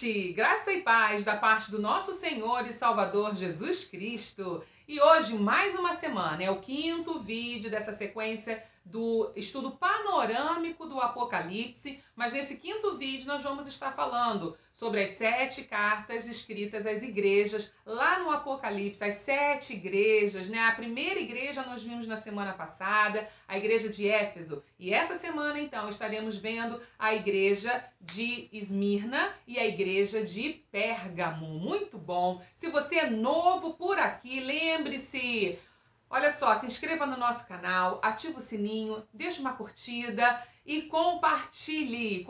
gente! Graça e paz da parte do nosso Senhor e Salvador Jesus Cristo. E hoje, mais uma semana, é o 5º vídeo dessa sequência do estudo panorâmico do Apocalipse, mas nesse 5º vídeo nós vamos estar falando sobre as 7 cartas escritas às igrejas lá no Apocalipse, as 7 igrejas, né? A primeira igreja nós vimos na semana passada, a igreja de Éfeso, e essa semana então estaremos vendo a igreja de Esmirna e a igreja de Pérgamo. Muito bom! Se você é novo por aqui, lembre-se, olha só, se inscreva no nosso canal, ativa o sininho, deixa uma curtida e compartilhe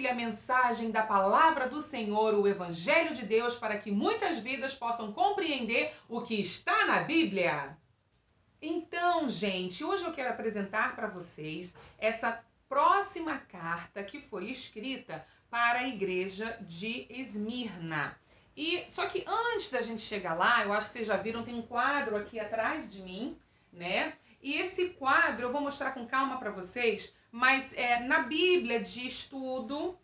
a mensagem da palavra do Senhor, o Evangelho de Deus, para que muitas vidas possam compreender o que está na Bíblia. Então, gente, hoje eu quero apresentar para vocês essa próxima carta que foi escrita para a igreja de Esmirna. Só que antes da gente chegar lá, eu acho que vocês já viram, tem um quadro aqui atrás de mim, né? E esse quadro eu vou mostrar com calma para vocês, mas na Bíblia de estudo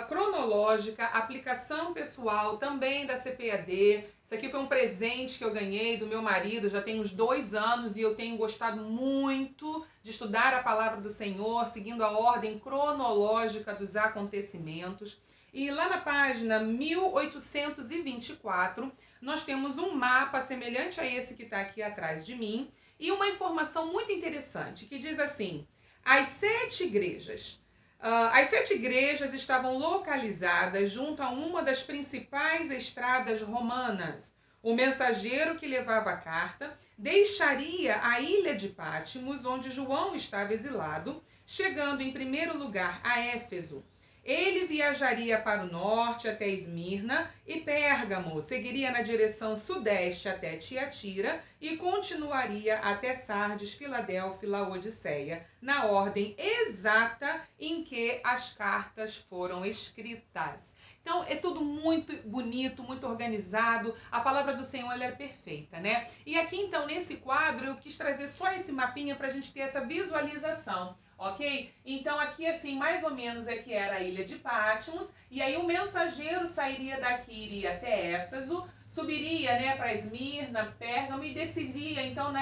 cronológica, aplicação pessoal, também da CPAD. Isso aqui foi um presente que eu ganhei do meu marido, já tem uns 2 anos, e eu tenho gostado muito de estudar a palavra do Senhor, seguindo a ordem cronológica dos acontecimentos. E lá na página 1824, nós temos um mapa semelhante a esse que está aqui atrás de mim, e uma informação muito interessante, que diz assim: as 7 igrejas. As 7 igrejas estavam localizadas junto a uma das principais estradas romanas. O mensageiro que levava a carta deixaria a ilha de Patmos, onde João estava exilado, chegando em primeiro lugar a Éfeso. Ele viajaria para o norte até Esmirna e Pérgamo, seguiria na direção sudeste até Tiatira e continuaria até Sardes, Filadélfia e Laodiceia, na ordem exata em que as cartas foram escritas. Então, é tudo muito bonito, muito organizado. A palavra do Senhor, ela é perfeita, né? E aqui, então, nesse quadro, eu quis trazer só esse mapinha para a gente ter essa visualização. Ok? Então aqui assim, mais ou menos é que era a ilha de Patmos, e aí o mensageiro sairia daqui, iria até Éfeso, subiria, né, para Esmirna, Pérgamo e desceria então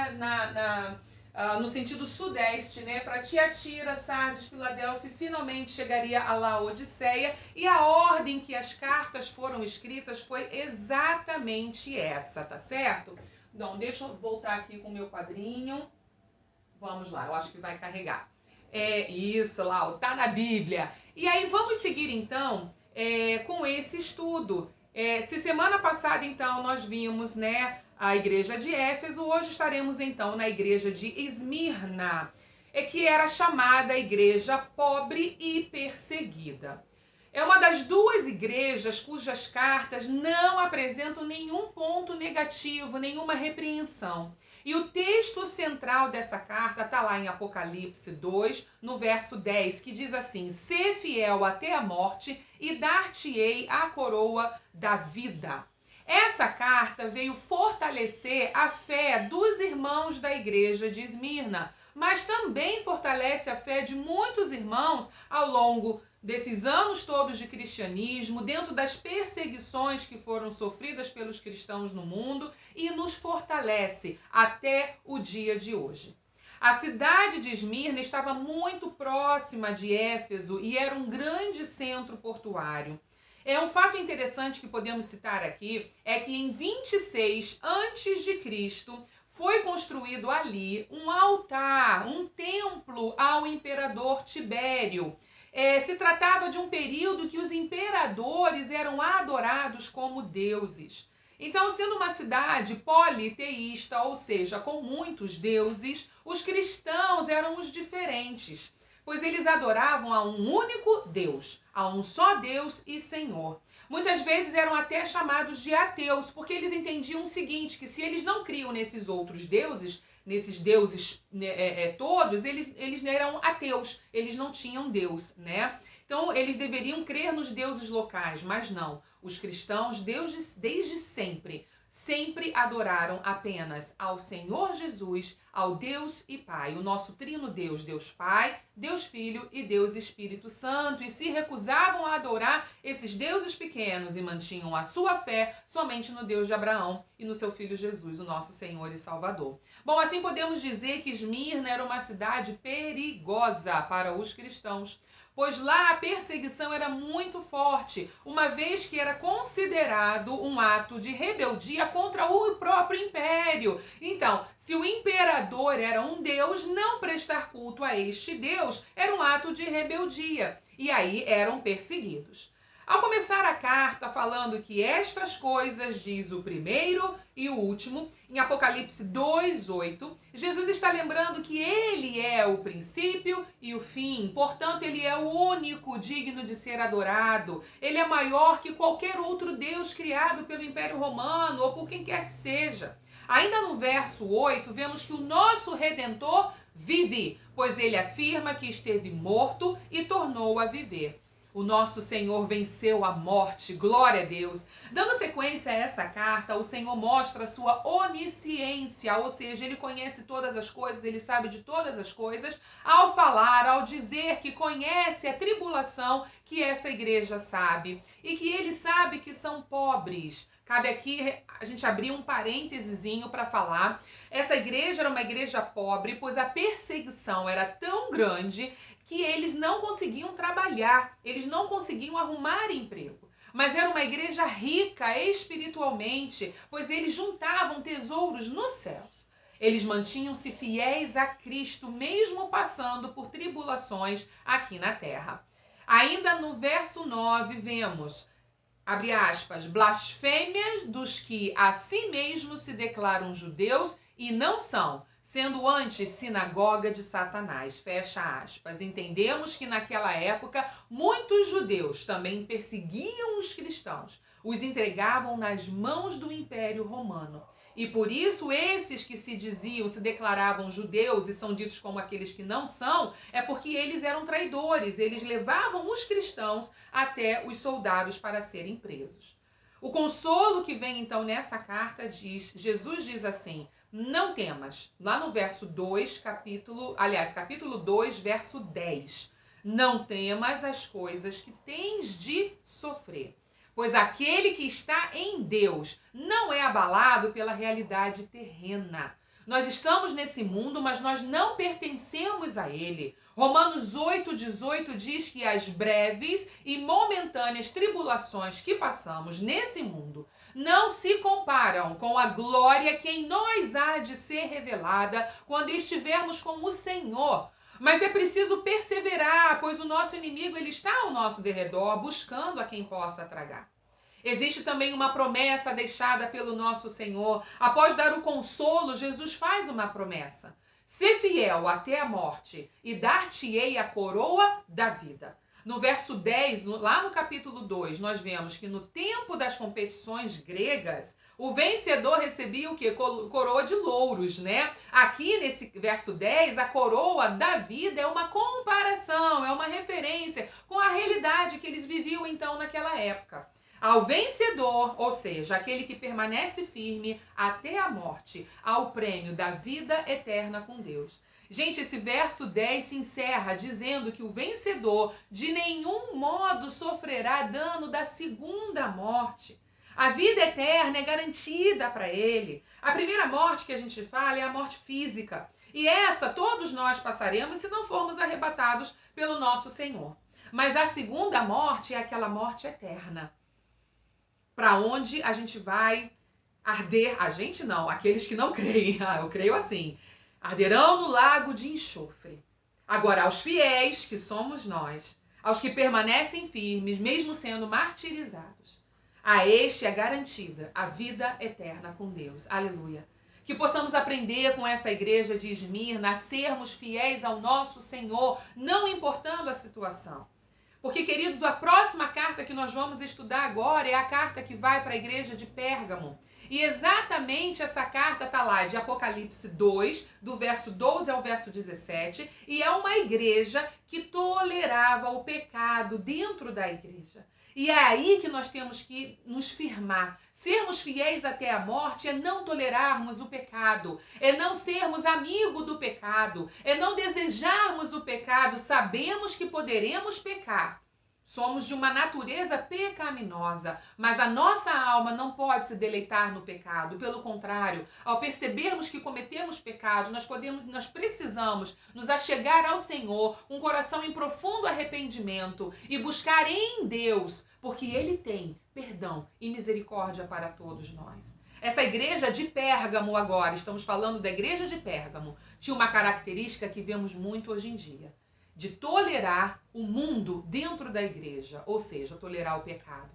no sentido sudeste, né, para Tiatira, Sardes, Filadélfia e finalmente chegaria a Laodiceia, e a ordem que as cartas foram escritas foi exatamente essa, tá certo? Então, deixa eu voltar aqui com o meu quadrinho. Vamos lá, eu acho que vai carregar. Isso lá, tá na Bíblia. E aí vamos seguir então com esse estudo. Se semana passada então nós vimos, né, a igreja de Éfeso, hoje estaremos então na igreja de Esmirna, que era chamada igreja pobre e perseguida. É uma das 2 igrejas cujas cartas não apresentam nenhum ponto negativo, nenhuma repreensão. E o texto central dessa carta está lá em Apocalipse 2, no verso 10, que diz assim: "Sê fiel até a morte e dar-te-ei a coroa da vida." Essa carta veio fortalecer a fé dos irmãos da igreja de Esmirna, mas também fortalece a fé de muitos irmãos ao longo desses anos todos de cristianismo, dentro das perseguições que foram sofridas pelos cristãos no mundo, e nos fortalece até o dia de hoje. A cidade de Esmirna estava muito próxima de Éfeso e era um grande centro portuário. Um fato interessante que podemos citar aqui é que em 26 a.C., foi construído ali um altar, um templo ao imperador Tibério. Se tratava de um período que os imperadores eram adorados como deuses. Então, sendo uma cidade politeísta, ou seja, com muitos deuses, os cristãos eram os diferentes, pois eles adoravam a um único Deus, a um só Deus e Senhor. Muitas vezes eram até chamados de ateus, porque eles entendiam o seguinte, que se eles não criam nesses outros deuses, todos, eles eram ateus, eles não tinham Deus, né? Então, eles deveriam crer nos deuses locais, mas não. Os cristãos, desde sempre adoraram apenas ao Senhor Jesus, ao Deus e Pai, o nosso trino Deus, Deus Pai, Deus Filho e Deus Espírito Santo, e se recusavam a adorar esses deuses pequenos e mantinham a sua fé somente no Deus de Abraão e no seu Filho Jesus, o nosso Senhor e Salvador. Bom, assim podemos dizer que Esmirna era uma cidade perigosa para os cristãos, pois lá a perseguição era muito forte, uma vez que era considerado um ato de rebeldia contra o próprio império. Então, se o imperador era um deus, não prestar culto a este deus era um ato de rebeldia, e aí eram perseguidos. Ao começar a carta falando que estas coisas diz o primeiro e o último, em Apocalipse 2:8, Jesus está lembrando que ele é o princípio e o fim, portanto ele é o único digno de ser adorado. Ele é maior que qualquer outro Deus criado pelo Império Romano ou por quem quer que seja. Ainda no verso 8, vemos que o nosso Redentor vive, pois ele afirma que esteve morto e tornou a viver. O nosso Senhor venceu a morte, glória a Deus. Dando sequência a essa carta, o Senhor mostra a sua onisciência, ou seja, ele conhece todas as coisas, ele sabe de todas as coisas, ao falar, ao dizer que conhece a tribulação que essa igreja sabe, e que ele sabe que são pobres. Cabe aqui a gente abrir um parêntesezinho para falar. Essa igreja era uma igreja pobre, pois a perseguição era tão grande que eles não conseguiam trabalhar, eles não conseguiam arrumar emprego. Mas era uma igreja rica espiritualmente, pois eles juntavam tesouros nos céus. Eles mantinham-se fiéis a Cristo, mesmo passando por tribulações aqui na terra. Ainda no verso 9, vemos, abre aspas, blasfêmias dos que a si mesmos se declaram judeus e não são, sendo antes sinagoga de Satanás, fecha aspas. Entendemos que naquela época muitos judeus também perseguiam os cristãos, os entregavam nas mãos do Império Romano. E por isso esses que se diziam, se declaravam judeus e são ditos como aqueles que não são, é porque eles eram traidores, eles levavam os cristãos até os soldados para serem presos. O consolo que vem então nessa carta diz, Jesus diz assim, não temas, lá no verso 2, capítulo 2, verso 10. Não temas as coisas que tens de sofrer, pois aquele que está em Deus não é abalado pela realidade terrena. Nós estamos nesse mundo, mas nós não pertencemos a ele. Romanos 8:18 diz que as breves e momentâneas tribulações que passamos nesse mundo não se comparam com a glória que em nós há de ser revelada quando estivermos com o Senhor. Mas é preciso perseverar, pois o nosso inimigo ele está ao nosso derredor, buscando a quem possa tragar. Existe também uma promessa deixada pelo nosso Senhor. Após dar o consolo, Jesus faz uma promessa. Ser fiel até a morte e dar-te-ei a coroa da vida. No verso 10, lá no capítulo 2, nós vemos que no tempo das competições gregas, o vencedor recebia o quê? Coroa de louros, né? Aqui nesse verso 10, a coroa da vida é uma comparação, é uma referência com a realidade que eles viviam então naquela época. Ao vencedor, ou seja, aquele que permanece firme até a morte, ao prêmio da vida eterna com Deus. Gente, esse verso 10 se encerra dizendo que o vencedor de nenhum modo sofrerá dano da segunda morte. A vida eterna é garantida para ele. A primeira morte que a gente fala é a morte física. E essa todos nós passaremos se não formos arrebatados pelo nosso Senhor. Mas a segunda morte é aquela morte eterna, para onde a gente vai arder. A gente não, aqueles que não creem. Eu creio assim. Arderão no lago de enxofre. Agora, aos fiéis, que somos nós, aos que permanecem firmes, mesmo sendo martirizados, a este é garantida a vida eterna com Deus. Aleluia. Que possamos aprender com essa igreja de Esmirna a sermos fiéis ao nosso Senhor, não importando a situação. Porque, queridos, a próxima carta que nós vamos estudar agora é a carta que vai para a igreja de Pérgamo. E exatamente essa carta está lá de Apocalipse 2, do verso 12 ao verso 17, e é uma igreja que tolerava o pecado dentro da igreja. E é aí que nós temos que nos firmar. Sermos fiéis até a morte é não tolerarmos o pecado, é não sermos amigo do pecado, é não desejarmos o pecado. Sabemos que poderemos pecar. Somos de uma natureza pecaminosa, mas a nossa alma não pode se deleitar no pecado. Pelo contrário, ao percebermos que cometemos pecados, nós precisamos nos achegar ao Senhor, um coração em profundo arrependimento e buscar em Deus, porque Ele tem perdão e misericórdia para todos nós. Essa igreja de Pérgamo agora, estamos falando da igreja de Pérgamo, tinha uma característica que vemos muito hoje em dia, de tolerar o mundo dentro da igreja, ou seja, tolerar o pecado.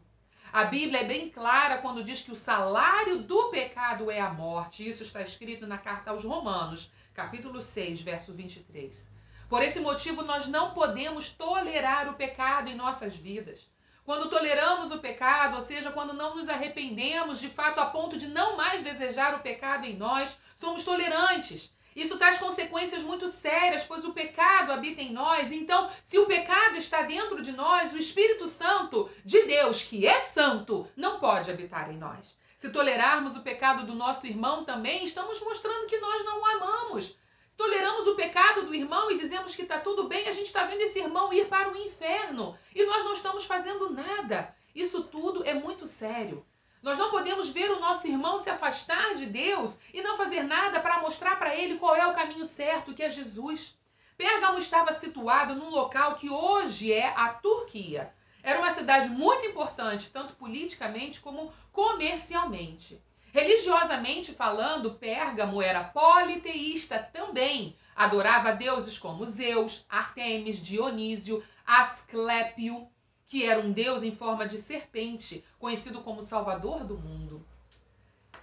A Bíblia é bem clara quando diz que o salário do pecado é a morte. Isso está escrito na carta aos Romanos, capítulo 6, verso 23. Por esse motivo, nós não podemos tolerar o pecado em nossas vidas. Quando toleramos o pecado, ou seja, quando não nos arrependemos de fato a ponto de não mais desejar o pecado em nós, somos tolerantes. Isso traz consequências muito sérias, pois o pecado habita em nós. Então, se o pecado está dentro de nós, o Espírito Santo de Deus, que é santo, não pode habitar em nós. Se tolerarmos o pecado do nosso irmão também, estamos mostrando que nós não o amamos. Se toleramos o pecado do irmão e dizemos que está tudo bem, a gente está vendo esse irmão ir para o inferno e nós não estamos fazendo nada. Isso tudo é muito sério. Nós não podemos ver o nosso irmão se afastar de Deus e não fazer nada para mostrar para ele qual é o caminho certo, que é Jesus. Pérgamo estava situado num local que hoje é a Turquia. Era uma cidade muito importante, tanto politicamente como comercialmente. Religiosamente falando, Pérgamo era politeísta também. Adorava deuses como Zeus, Ártemis, Dionísio, Asclépio, que era um deus em forma de serpente, conhecido como Salvador do mundo.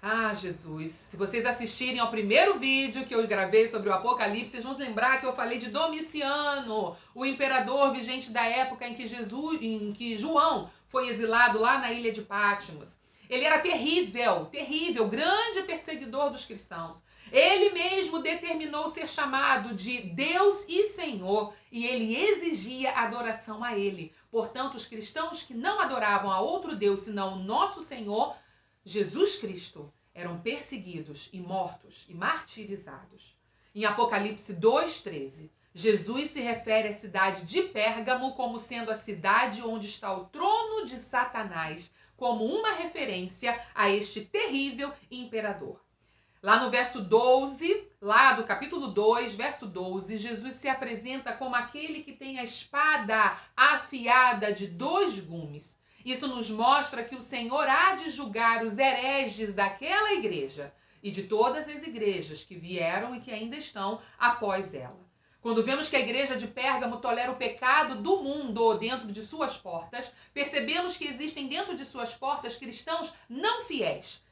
Ah, Jesus! Se vocês assistirem ao primeiro vídeo que eu gravei sobre o Apocalipse, vocês vão lembrar que eu falei de Domiciano, o imperador vigente da época em que João foi exilado lá na ilha de Patmos. Ele era terrível, terrível, grande perseguidor dos cristãos. Ele mesmo determinou ser chamado de Deus e Senhor, e ele exigia adoração a ele. Portanto, os cristãos que não adoravam a outro Deus senão o nosso Senhor, Jesus Cristo, eram perseguidos e mortos e martirizados. Em Apocalipse 2:13, Jesus se refere à cidade de Pérgamo como sendo a cidade onde está o trono de Satanás, como uma referência a este terrível imperador. Lá no verso 12, lá do capítulo 2, verso 12, Jesus se apresenta como aquele que tem a espada afiada de 2 gumes. Isso nos mostra que o Senhor há de julgar os hereges daquela igreja e de todas as igrejas que vieram e que ainda estão após ela. Quando vemos que a igreja de Pérgamo tolera o pecado do mundo dentro de suas portas, percebemos que existem dentro de suas portas cristãos não fiéis.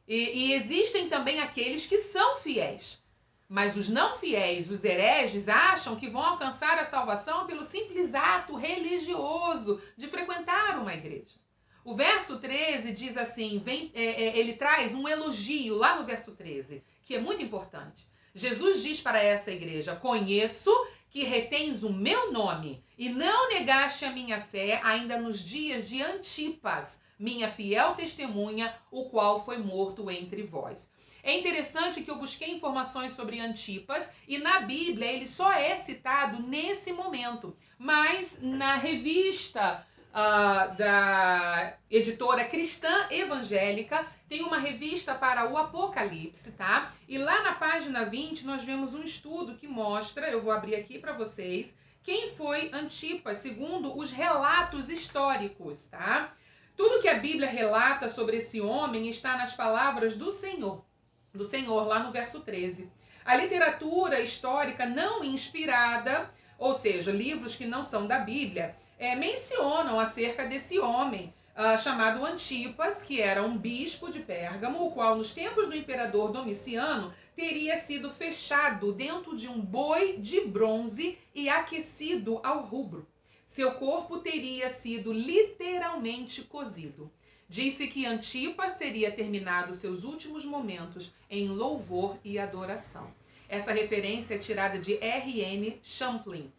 E existem também aqueles que são fiéis. Mas os não fiéis, os hereges, acham que vão alcançar a salvação pelo simples ato religioso de frequentar uma igreja. O verso 13 diz assim, ele traz um elogio lá no verso 13, que é muito importante. Jesus diz para essa igreja: conheço que retens o meu nome e não negaste a minha fé ainda nos dias de Antipas, minha fiel testemunha, o qual foi morto entre vós. É interessante que eu busquei informações sobre Antipas e na Bíblia ele só é citado nesse momento, mas na revista da editora Cristã Evangélica tem uma revista para o Apocalipse, tá? E lá na página 20 nós vemos um estudo que mostra, eu vou abrir aqui para vocês, quem foi Antipas segundo os relatos históricos, tá? Tudo que a Bíblia relata sobre esse homem está nas palavras do Senhor lá no verso 13. A literatura histórica não inspirada, ou seja, livros que não são da Bíblia, mencionam acerca desse homem chamado Antipas, que era um bispo de Pérgamo, o qual nos tempos do imperador Domiciano teria sido fechado dentro de um boi de bronze e aquecido ao rubro. Seu corpo teria sido literalmente cozido. Disse que Antipas teria terminado seus últimos momentos em louvor e adoração. Essa referência é tirada de R.N. Champlin.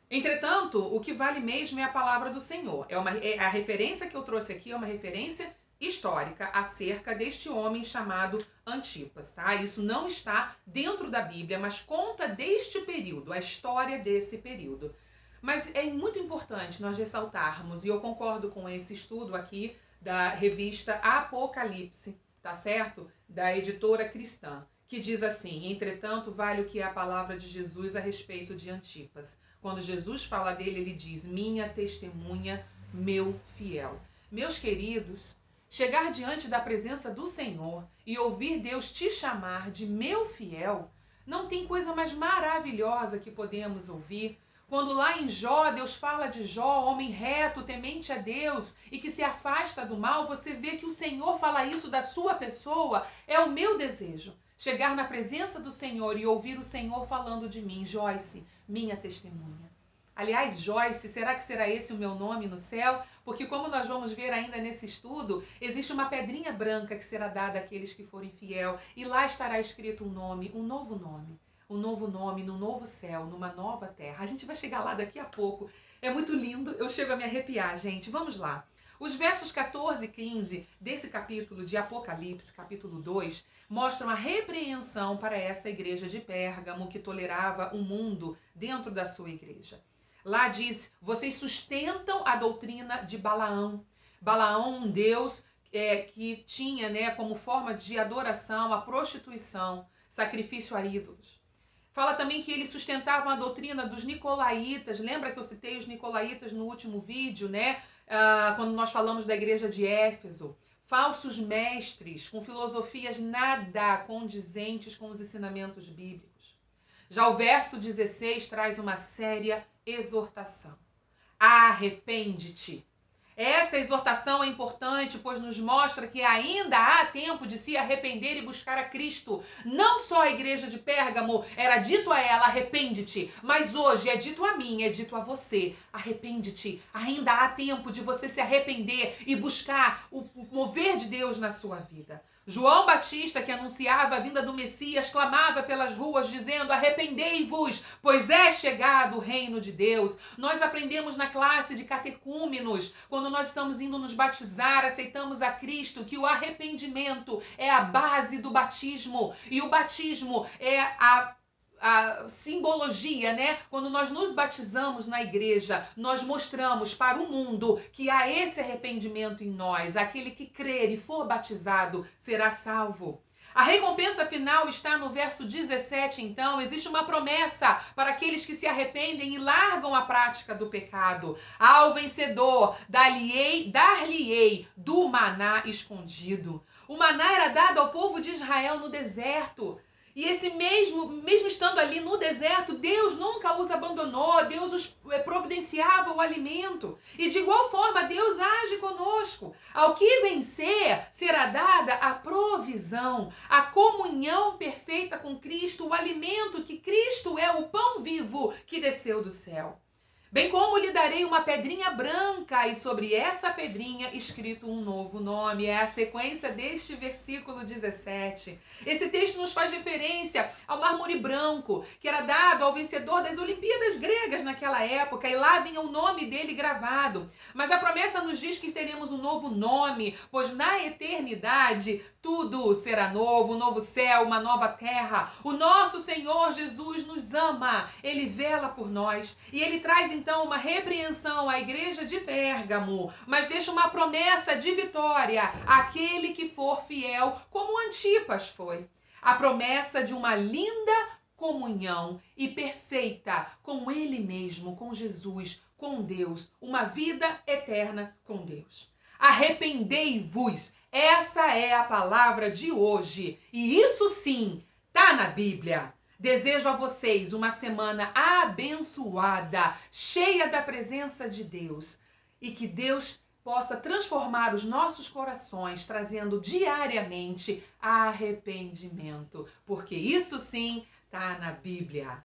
Entretanto, o que vale mesmo é a palavra do Senhor. A referência que eu trouxe aqui é uma referência histórica acerca deste homem chamado Antipas, tá? Isso não está dentro da Bíblia, mas conta deste período, a história desse período. Mas é muito importante nós ressaltarmos, e eu concordo com esse estudo aqui da revista Apocalipse, tá certo? Da editora cristã, que diz assim: entretanto, vale o que é a palavra de Jesus a respeito de Antipas. Quando Jesus fala dele, ele diz: minha testemunha, meu fiel. Meus queridos, chegar diante da presença do Senhor e ouvir Deus te chamar de meu fiel, não tem coisa mais maravilhosa que podemos ouvir. Quando lá em Jó, Deus fala de Jó, homem reto, temente a Deus e que se afasta do mal, você vê que o Senhor fala isso da sua pessoa. É o meu desejo, chegar na presença do Senhor e ouvir o Senhor falando de mim, Joyce, minha testemunha. Aliás, Joyce, será que será esse o meu nome no céu? Porque como nós vamos ver ainda nesse estudo, existe uma pedrinha branca que será dada àqueles que forem fiel, e lá estará escrito um nome, um novo nome. Um novo nome, num novo céu, numa nova terra. A gente vai chegar lá daqui a pouco. É muito lindo, eu chego a me arrepiar, gente. Vamos lá. Os versos 14 e 15 desse capítulo de Apocalipse, capítulo 2, mostram a repreensão para essa igreja de Pérgamo que tolerava o mundo dentro da sua igreja. Lá diz: vocês sustentam a doutrina de Balaão. Balaão, um deus que tinha, né, como forma de adoração a prostituição, sacrifício a ídolos. Fala também que eles sustentavam a doutrina dos nicolaítas. Lembra que eu citei os nicolaítas no último vídeo, né? Quando nós falamos da igreja de Éfeso. Falsos mestres com filosofias nada condizentes com os ensinamentos bíblicos. Já o verso 16 traz uma séria exortação. Arrepende-te. Essa exortação é importante, pois nos mostra que ainda há tempo de se arrepender e buscar a Cristo. Não só a igreja de Pérgamo era dito a ela: arrepende-te, mas hoje é dito a mim, é dito a você: arrepende-te. Ainda há tempo de você se arrepender e buscar o mover de Deus na sua vida. João Batista, que anunciava a vinda do Messias, clamava pelas ruas dizendo: arrependei-vos, pois é chegado o reino de Deus. Nós aprendemos na classe de catecúmenos, quando nós estamos indo nos batizar, aceitamos a Cristo, que o arrependimento é a base do batismo. E o batismo é a simbologia, né? Quando nós nos batizamos na igreja, nós mostramos para o mundo que há esse arrependimento em nós. Aquele que crer e for batizado será salvo. A recompensa final está no verso 17, então. Existe uma promessa para aqueles que se arrependem e largam a prática do pecado. Ao vencedor, dar-lhe-ei do maná escondido. O maná era dado ao povo de Israel no deserto. E esse mesmo estando ali no deserto, Deus nunca os abandonou, Deus os providenciava o alimento. E de igual forma, Deus age conosco. Ao que vencer, será dada a provisão, a comunhão perfeita com Cristo, o alimento que Cristo é, o pão vivo que desceu do céu. Bem como lhe darei uma pedrinha branca e sobre essa pedrinha escrito um novo nome. É a sequência deste versículo 17. Esse texto nos faz referência ao mármore branco, que era dado ao vencedor das Olimpíadas gregas naquela época, e lá vinha o nome dele gravado. Mas a promessa nos diz que teremos um novo nome, pois na eternidade tudo será novo, um novo céu, uma nova terra. O nosso Senhor Jesus nos ama, Ele vela por nós, e Ele traz então uma repreensão à igreja de Pérgamo, mas deixa uma promessa de vitória àquele que for fiel, como Antipas foi. A promessa de uma linda comunhão e perfeita com Ele mesmo, com Jesus, com Deus, uma vida eterna com Deus. Arrependei-vos, essa é a palavra de hoje, e isso sim está na Bíblia. Desejo a vocês uma semana abençoada, cheia da presença de Deus, e que Deus possa transformar os nossos corações, trazendo diariamente arrependimento, porque isso sim está na Bíblia.